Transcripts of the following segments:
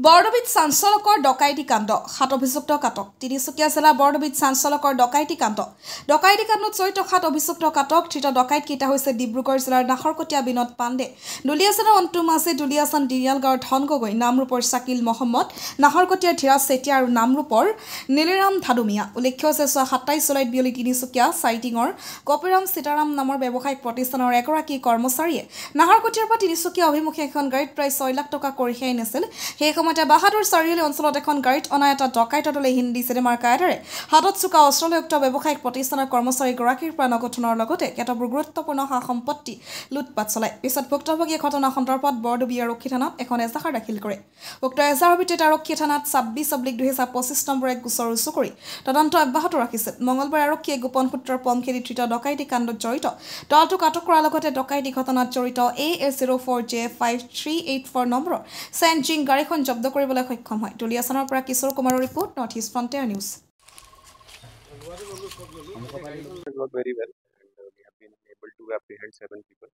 বৰডবিত চাঞ্চলকৰ ডকাইতি কাণ্ড 7 অভিযুক্ত কাটক তিনিচুকীয়া জিলা বৰডবিত চাঞ্চলকৰ ডকাইতি কাণ্ডত জড়িত 7 অভিযুক্ত কাটক ধৃত ডকাইত কেইটা হৈছে ডিব্ৰুগড় জিলাৰ নাহৰকটীয়া বিনোদ পাণ্ডে দুলিয়াজানৰ অন্তু মাঝি দুলিয়াজান দিৰিয়াল গাঁৱৰ ধন গগৈ নামৰূপৰ শাকিল মহম্মদ নাহৰকটীয়াৰ ধীৰাজ চেতিয়া আৰু নামৰূপৰ নীলিৰাম ধাদুমিয়া উল্লেখ্য যে 27 জুলাইত বিয়লি তিনিচুকীয়া চাইটিঙৰ কপিৰাম সীতাৰাম নামৰ ব্যৱসায়িক প্ৰতিষ্ঠানৰ এগৰাকী কৰ্মচাৰীয়ে নাহৰকটীয়াৰ পৰা তিনিচুকীয়া অভিমুখে এখন গাড়ীত প্ৰায় 6 লাখ টকা কঢ়িয়াই নিছিল সেই সময়তে বাহাদুৰ চাৰিআলি অঞ্চলত এখন গাড়ীত অনা এটা ডকাইত দলে হিন্দী চিনেমাৰ কায়দাৰে হাতত চুকা অস্ত্ৰযুক্ত ব্যৱসায়িক প্ৰতিষ্ঠানৰ কৰ্মচাৰীগৰাকীৰ পৰা নগদ ধনৰ লগতে কেতবোৰ গুৰুত্বপূৰ্ণ সা সম্পত্তি লুটপাট চলায় পিছত ভুক্তভোগীয়ে ঘটনা সন্দৰ্ভত বৰডুবি আৰক্ষী থানাত এখন এজাহাৰ দাখিল কৰে উক্ত এজাহাৰৰ ভিত্তিত আৰক্ষী থানাত 26/2025 নম্বৰ এক গোচৰ ৰুজু কৰি তদন্ত অব্যাহত ৰাখিছে মঙলবাৰে আৰক্ষীয়ে গোপন সূত্ৰৰ পম খেদি ধৃত ডকাইতি কাণ্ডত জড়িত দলটোক আটক কৰাৰ লগতে ডকাইতি ঘটনাত জড়িত AS04J5384 নম্বৰৰ চেনজিং গাড়ীখন জব্দ কৰিবলৈ সক্ষম হয় দুলিয়াজানৰ পৰা কিশোৰ কুমাৰৰ report north east frontier news Very well, and we have been able to apprehend 7 people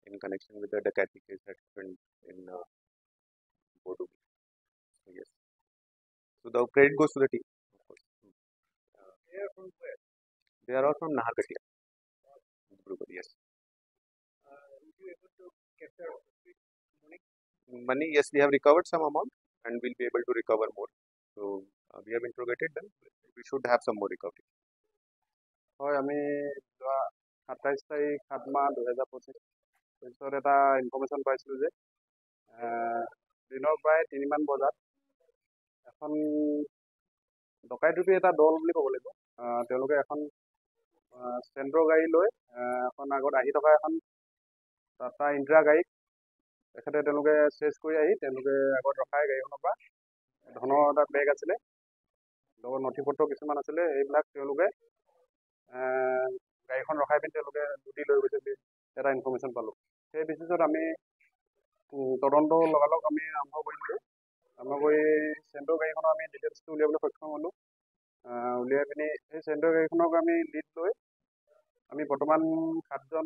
in connection with the Dakati case that happened in Bodubi. So yes, so the credit goes to the team, of course. They are from where? They are all from Naharkatia. Yes. Were you able to capture money? Yes, we have recovered some amount, and we'll be able to recover more. So we have interrogated them. We should have some more recovery. হয় আমি 27 তাৰিখ 7 মাহ 2025 পিছত এটা information পাইছিলোঁ যে দিনৰ প্ৰায় 3মান বজাত এখন ডকাইতি এটা দল বুলি ক'ব লাগিব তেওঁলোকে এখন চেণ্ট্ৰ গাড়ী লৈ এখন আগত আহি থকা এখন টাটা ইণ্ট্ৰা গাড়ীত তেওঁলোকে চেজ কৰি আহি তেওঁলোকে আগত ৰখাই গাড়ীখনৰ পৰা ধনৰ এটা বেগ আছিলে লগত নথি পত্ৰ কিছুমান আছিলে এইবিলাক তেওঁলোকে গাড়ীখন ৰখাই পিনি তেওঁলোকে লুটি লৈ গৈছে বুলি এটা ইনফৰমেশ্যন পালোঁ সেই বেচিছত আমি তদন্ত লগালগ আমি আৰম্ভ কৰি চেণ্ট্ৰ গাড়ীখনৰ আমি ডিটেইলছটো উলিয়াবলৈ সক্ষম হ'লোঁ উলিয়াই পিনি সেই চেণ্ট্ৰ গাড়ীখনক আমি লিড লৈ আমি বৰ্তমান 7জন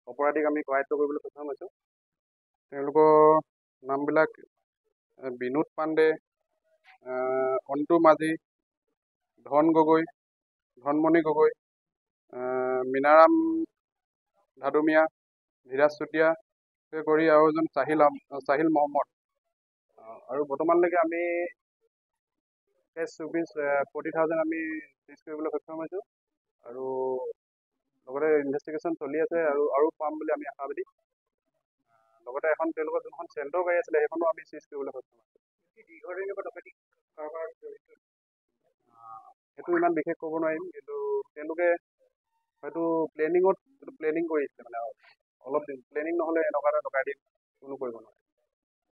অপৰাধীক আমি কৰায়ত্ব কৰিবলৈ সক্ষম হৈছোঁ তেওঁলোকৰ নামবিলাক বিনোদ পাণ্ডে অন্তু মাঝি ধন গগৈ ধনমণি গগৈ মীনাৰাম ধাদুমিয়া ধীৰাজ চুতীয়া কৰি আৰু এজন চাহিল মহম্মদ আৰু বৰ্তমানলৈকে আমি কেছ 40,000 আমি চিজ কৰিবলৈ সক্ষম হৈছোঁ আৰু লগতে ইনভেষ্টিগেশ্যন চলি আছে আৰু পাম বুলি আমি আশাবাদী লগতে এখন তেওঁলোকৰ যোনখন চেণ্ট্ৰ গাড়ী আছিলে সেইখনো আমি চিজ কৰিবলৈ সক্ষম হৈছোঁ সেইটো ইমান বিশেষ ক'ব নোৱাৰিম কিন্তু তেওঁলোকে হয়তো প্লেনিং কৰিছিলে মানে অলপ প্লেনিং নহ'লে এনেকুৱা এটা ডকাইতি